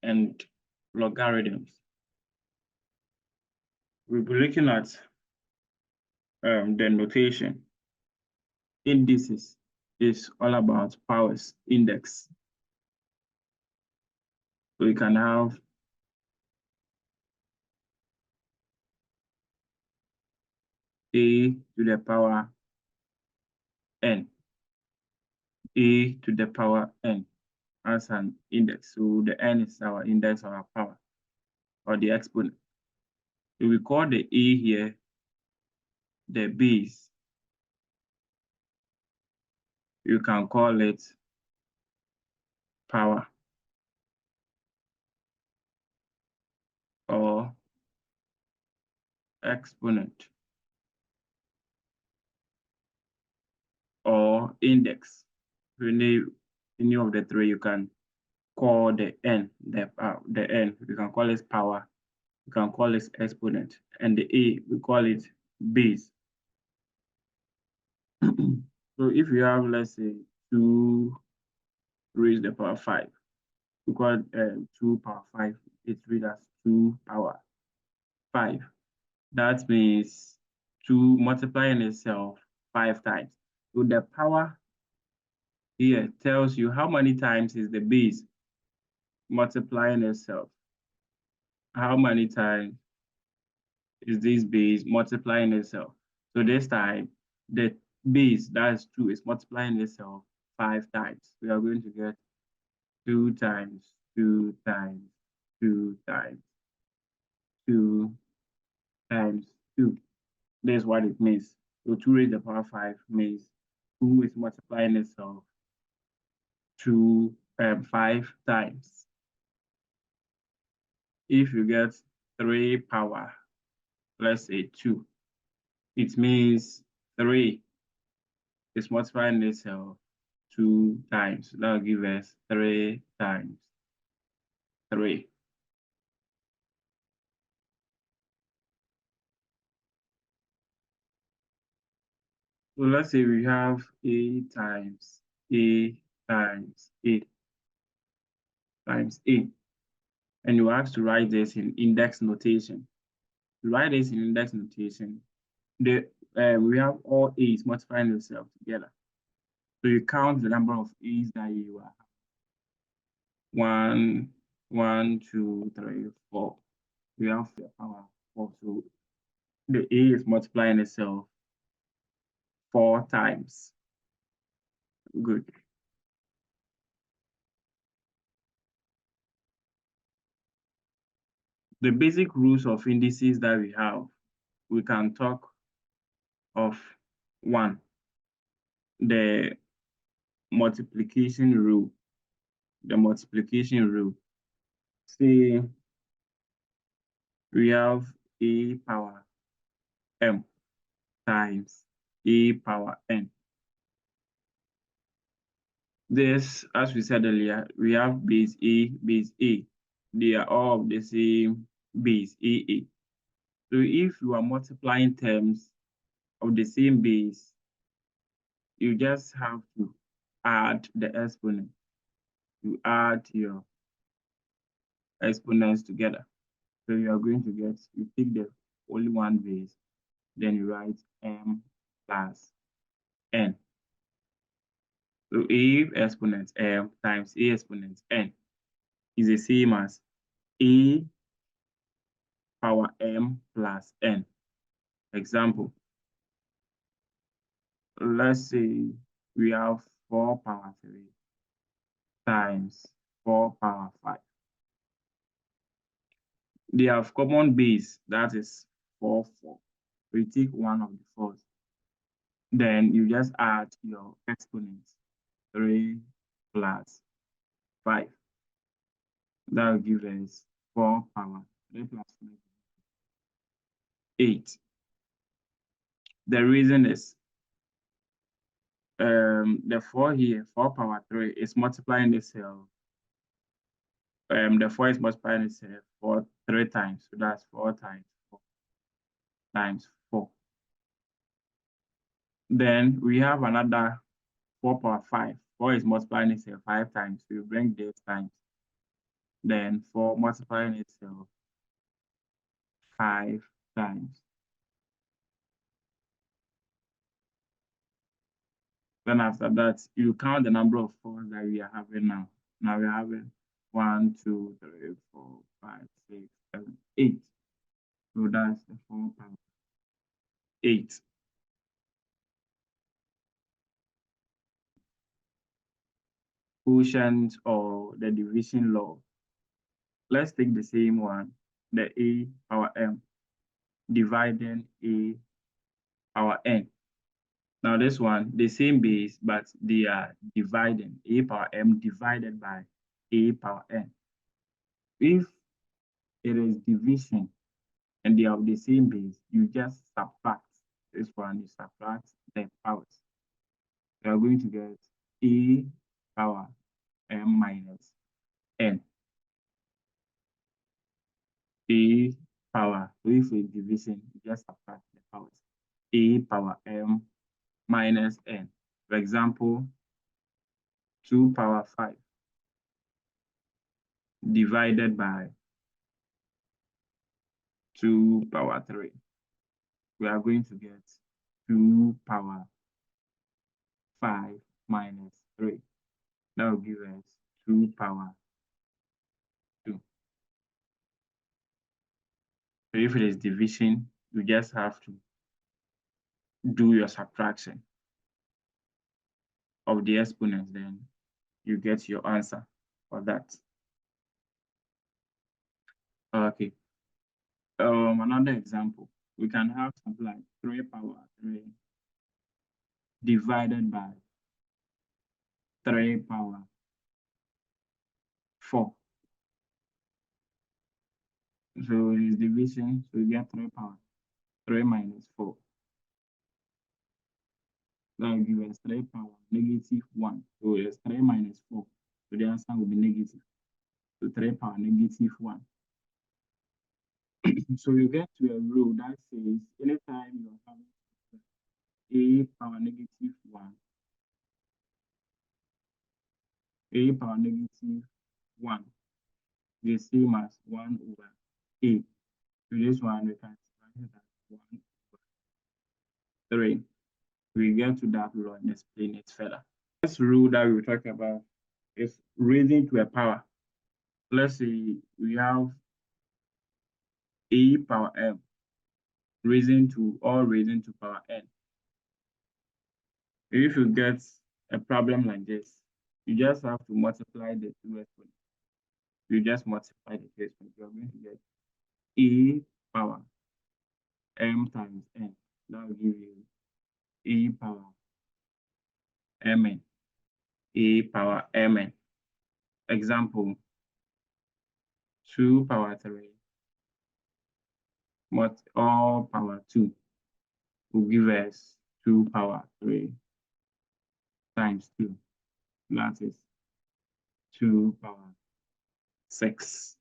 and logarithms. We'll be looking at the notation. Indices is all about powers index. So you can have a to the power n, a to the power n as an index. So the n is our index of our power or the exponent. So we call the a here the base. You can call it power or exponent or index. Any of the three, you can call the n, the n, we can call it power, we can call it exponent, and the a, we call it base. So if you have, let's say, 2 raised to the power 5, we call 2 power 5, it's read as 2 power 5. That means 2 multiplying itself 5 times. So the power here tells you how many times is the base multiplying itself. How many times is this base multiplying itself? So this time, the base, that's 2, is multiplying itself 5 times. We are going to get 2 times 2 times 2 times 2 times 2. That's what it means. So 2 raised to the power 5 means 2 is multiplying itself 5 times. If you get 3 power, let's say 2, it means 3 is multiplying itself 2 times. That will give us 3 times 3. So let's say we have a times a times a times a. And you have to write this in index notation. To write this in index notation, we have all a's multiplying themselves together. So you count the number of a's that you have. 1, 1, 2, 3, 4. We have the power 4. So the a is multiplying itself 4 times. Good. The basic rules of indices that we have, we can talk of 1, the multiplication rule. The multiplication rule. Say we have a power m times a power n. This, as we said earlier, we have base a, base a. They are all of the same base, AA. So if you are multiplying terms of the same base, you just have to add the exponent. You add your exponents together. So you are going to get, you pick the only one base, then you write m plus n. So a exponent m times a exponent n is the same as a power m plus n. Example, let's say we have 4 power 3 times 4 power 5. They have common base, that is 4, 4. So you take one of the 4s. Then you just add your exponents, 3 plus 5. That will give us 4 power 3 plus 5, 8. The reason is the 4 here, 4 power 3, is multiplying itself. The 4 is multiplying itself for 3 times. So that's 4 times 4 times 4. Then we have another 4 power 5. 4 is multiplying itself 5 times. So you bring this times. then 4 multiplying itself 5 times. Then after that, you count the number of 4s that we are having now. Now we're having 1, 2, 3, 4, 5, 6, 7, 8. So that's the 4 power 8. Quotient or the division law. Let's take the same one, the a power m, dividing a power n. Now this one, the same base, but they are dividing a power m divided by a power n. If it is division and they have the same base, you just subtract this one, you subtract the powers. You are going to get a power m minus n. A power, so if it's division, you just subtract the powers. A power m minus n. For example, 2 power 5 divided by 2 power 3. We are going to get 2 power 5 minus 3. That will give us 2 power 2. So if it is division, you just have to do your subtraction of the exponents, then you get your answer for that. Okay. Another example, we can have something like 3 power 3 divided by 3 power 4. So it is division, so you get 3 power 3 minus 4. That will give us 3 power negative 1. So it's 3 minus 4. So the answer will be negative. So 3 power negative 1. So you get to a rule that says anytime you are having a power negative 1, a power negative 1 the same as 1 over a. So this one we can write it as 1 over 3. We get to that law and explain it further. This rule that we talk about is raising to a power. Let's say we have a power m raising to power n. If you get a problem like this, you just have to multiply the two exponents. You just multiply the two exponents. You are going to get a power m times n. That will give you a power mn. A power mn. Example, 2 power 3 all power 2 will give us 2 power 3 times 2. That is 2 power 6.